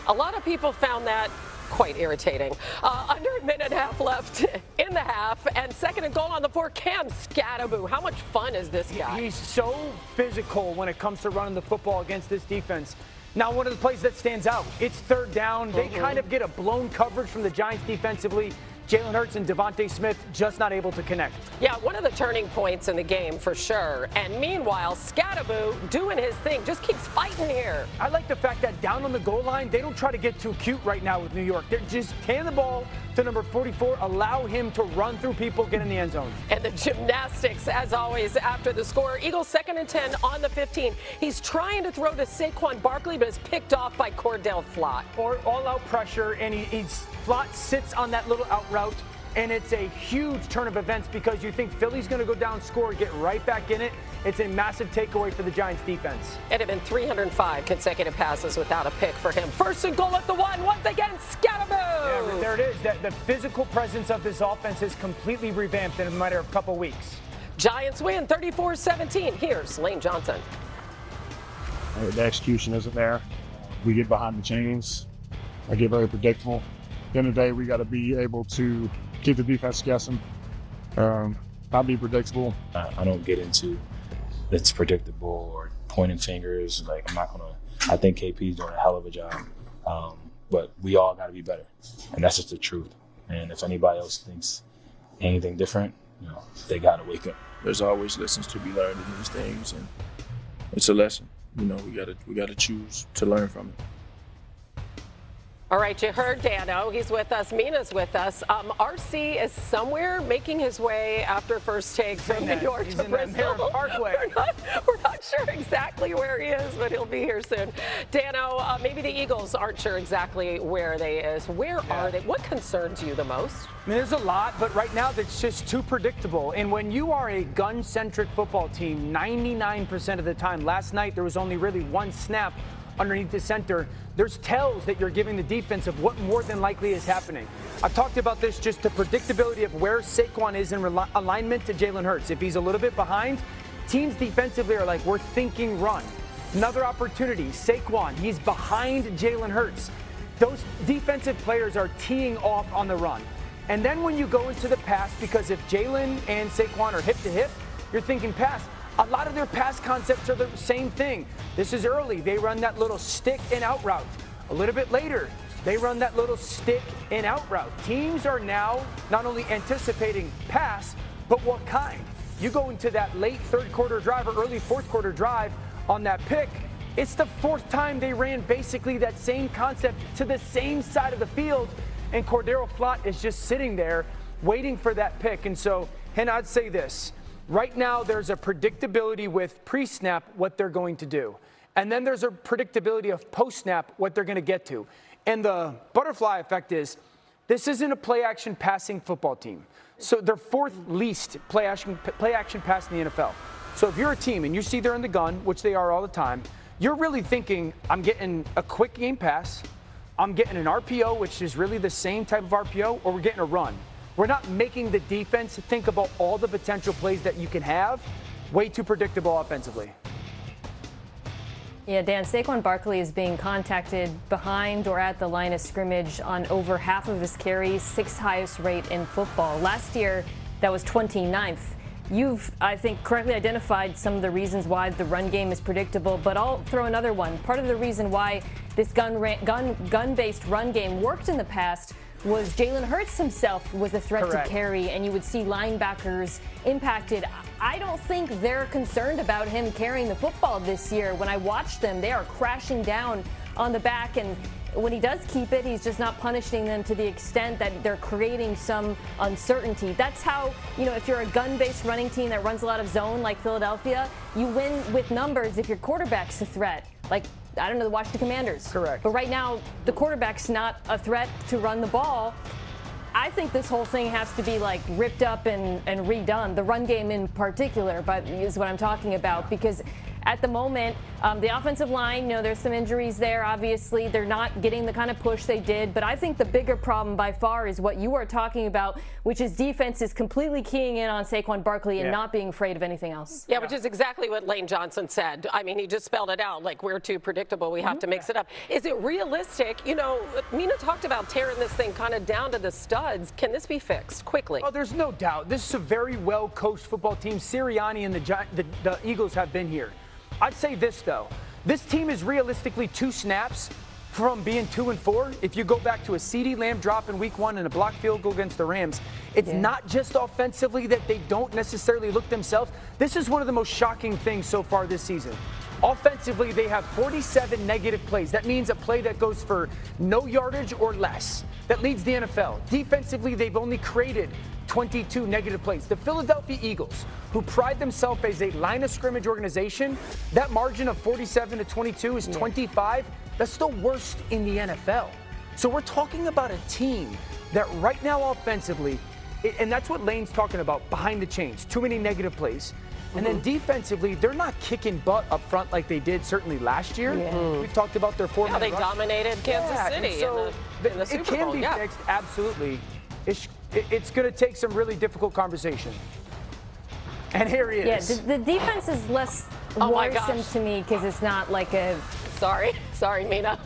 A lot of people found that quite irritating. Under a minute and a half left in the half, and second and goal on the 4. Cam Scatterboo. How much fun is this guy? He's so physical when it comes to running the football against this defense. Now, one of the plays that stands out, it's third down. They kind of get a blown coverage from the Giants defensively. Jalen Hurts and Devontae Smith just not able to connect. Yeah, one of the turning points in the game for sure. And meanwhile, Scatterboo doing his thing, just keeps fighting here. I like the fact that down on the goal line, they don't try to get too cute right now with New York. They're just hand the ball to number 44, allow him to run through people, get in the end zone. And the gymnastics, as always, after the score. Eagles 2nd and 10 on the 15. He's trying to throw to Saquon Barkley, but is picked off by Cordell Flott. Or all-out pressure, and Flott sits on that little out route, and it's a huge turn of events because you think Philly's going to go down, score, get right back in it. It's a massive takeaway for the Giants defense. It had been 305 consecutive passes without a pick for him. First and goal at the 1. Once again, Scatterboo. Yeah, there it is. The physical presence of this offense is completely revamped in a matter of a couple weeks. Giants win 34-17. Here's Lane Johnson. The execution isn't there. We get behind the chains. I get very predictable. At the end of the day, we got to be able to keep the defense guessing, not be predictable. I don't get into it's predictable or pointing fingers. Like, I'm not going to. I think KP's doing a hell of a job. But we all got to be better. And that's just the truth. And if anybody else thinks anything different, they got to wake up. There's always lessons to be learned in these things, and it's a lesson. We got to choose to learn from it. All right, you heard Dano. He's with us. Mina's with us. RC is somewhere making his way after first take from New York to Bristol. Parkway. We're not sure exactly where he is, but he'll be here soon. Dano, maybe the Eagles aren't sure exactly where they is. Where are they? What concerns you the most? I mean, there's a lot, but right now that's just too predictable. And when you are a gun-centric football team, 99% of the time, last night there was only really one snap underneath the center, there's tells that you're giving the defense of what more than likely is happening. I've talked about this, just the predictability of where Saquon is in alignment to Jalen Hurts. If he's a little bit behind, teams defensively are like, we're thinking run. Another opportunity, Saquon, he's behind Jalen Hurts. Those defensive players are teeing off on the run. And then when you go into the pass, because if Jalen and Saquon are hip to hip, you're thinking pass. A lot of their pass concepts are the same thing. This is early. They run that little stick and out route. A little bit later, they run that little stick and out route. Teams are now not only anticipating pass, but what kind. You go into that late third quarter drive or early fourth quarter drive on that pick, it's the fourth time they ran basically that same concept to the same side of the field, and Cordell Flott is just sitting there waiting for that pick. And so, and I'd say this. Right now, there's a predictability with pre-snap what they're going to do. And then there's a predictability of post-snap what they're going to get to. And the butterfly effect is this isn't a play-action passing football team. So they're fourth least play-action pass in the NFL. So if you're a team and you see they're in the gun, which they are all the time, you're really thinking, I'm getting a quick game pass, I'm getting an RPO, which is really the same type of RPO, or we're getting a run. We're not making the defense think about all the potential plays that you can have. Way too predictable offensively. Yeah, Dan, Saquon Barkley is being contacted behind or at the line of scrimmage on over half of his carries, 6th highest rate in football. Last year, that was 29th. You've, I think, correctly identified some of the reasons why the run game is predictable, but I'll throw another one. Part of the reason why this gun-based run game worked in the past was Jalen Hurts himself was a threat to carry, and you would see linebackers impacted. I don't think they're concerned about him carrying the football this year. When I watch them, they are crashing down on the back, and when he does keep it, he's just not punishing them to the extent that they're creating some uncertainty. That's how, if you're a gun-based running team that runs a lot of zone like Philadelphia, you win with numbers if your quarterback's a threat. Like, I don't know, the Washington Commanders. Correct. But right now, the quarterback's not a threat to run the ball. I think this whole thing has to be like ripped up and redone. The run game in particular, but is what I'm talking about, because at the moment. The offensive line, there's some injuries there. Obviously, they're not getting the kind of push they did. But I think the bigger problem by far is what you are talking about, which is defense is completely keying in on Saquon Barkley and not being afraid of anything else. Yeah, which is exactly what Lane Johnson said. I mean, he just spelled it out. Like, we're too predictable. We have to mix it up. Is it realistic? Mina talked about tearing this thing kind of down to the studs. Can this be fixed quickly? Oh, there's no doubt. This is a very well-coached football team. Sirianni and the Eagles have been here. I'd say this, though. This team is realistically 2 snaps from being 2-4. If you go back to a CeeDee Lamb drop in week 1 and a blocked field goal against the Rams, it's not just offensively that they don't necessarily look themselves. This is one of the most shocking things so far this season. Offensively, they have 47 negative plays. That means a play that goes for no yardage or less. That leads the NFL. Defensively, they've only created 22 negative plays. The Philadelphia Eagles, who pride themselves as a line of scrimmage organization, that margin of 47 to 22 is 25. That's the worst in the NFL. So we're talking about a team that right now offensively, and that's what Lane's talking about, behind the chains, too many negative plays. And then defensively, they're not kicking butt up front like they did certainly last year. We've talked about their 4-man They rush. dominated Kansas City so in the Super Bowl. It can be fixed, absolutely. It's going to take some really difficult conversation. And here he is. Yeah, the defense is less worrisome to me because it's not like a... Sorry, Mina.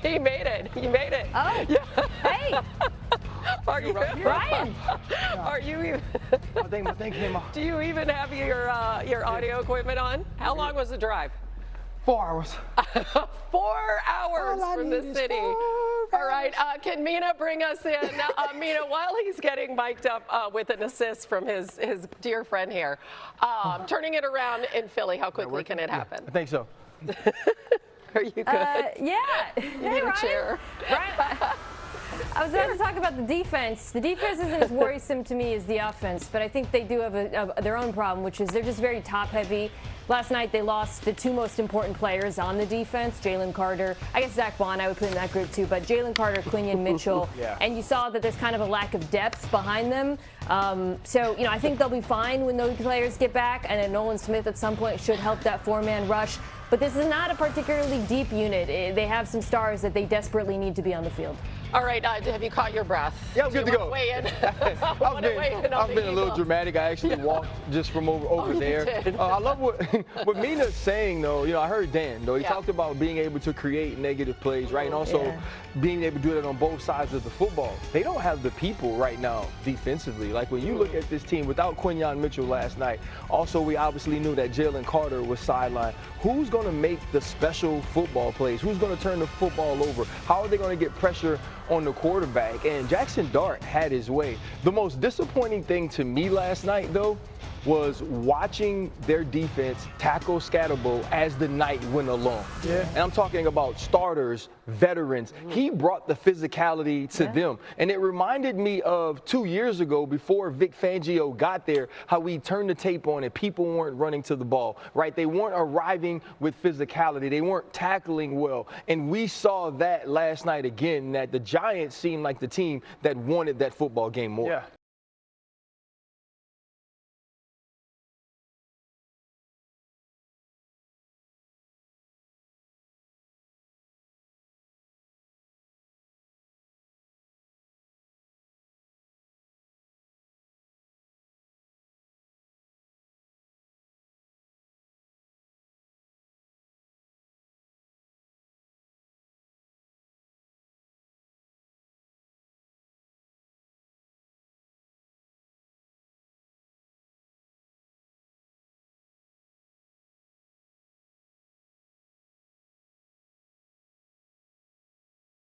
He made it. You made it. Oh, yeah. Hey. Are you, Brian? Are you even? I think my thing came off. Do you even have your audio equipment on? How long was the drive? 4 hours. 4 hours from the city. All right, can Mina bring us in? Mina, while he's getting mic'd up with an assist from his dear friend here, turning it around in Philly, how quickly can it happen? I think so. Are you good? Yeah. You need a chair. Brian, I was about to talk about the defense. The defense isn't as worrisome to me as the offense, but I think they do have their own problem, which is they're just very top-heavy. Last night, they lost the 2 most important players on the defense, Jalen Carter. I guess Zach Bond, I would put in that group too, but Jalen Carter, Quinion Mitchell. And you saw that there's kind of a lack of depth behind them. So, I think they'll be fine when those players get back, and then Nolan Smith at some point should help that 4-man rush. But this is not a particularly deep unit. They have some stars that they desperately need to be on the field. All right, have you caught your breath? Yeah, I'm good to go. Weigh in? I've been a little dramatic. I actually walked just from over there. I love what Mina's saying, though. I heard Dan, though. He talked about being able to create negative plays, right? And also being able to do that on both sides of the football. They don't have the people right now defensively. Like, when you look at this team without Quinion Mitchell last night, also we obviously knew that Jalen Carter was sidelined. Who's going to make the special football plays? Who's going to turn the football over? How are they going to get pressure on the quarterback? And Jaxson Dart had his way. The most disappointing thing to me last night, though, was watching their defense tackle Scatterbo as the night went along. And I'm talking about starters, veterans. He brought the physicality to them. And it reminded me of 2 years ago, before Vic Fangio got there, how we turned the tape on and people weren't running to the ball, right? They weren't arriving with physicality. They weren't tackling well. And we saw that last night again, that the Giants seemed like the team that wanted that football game more. Yeah,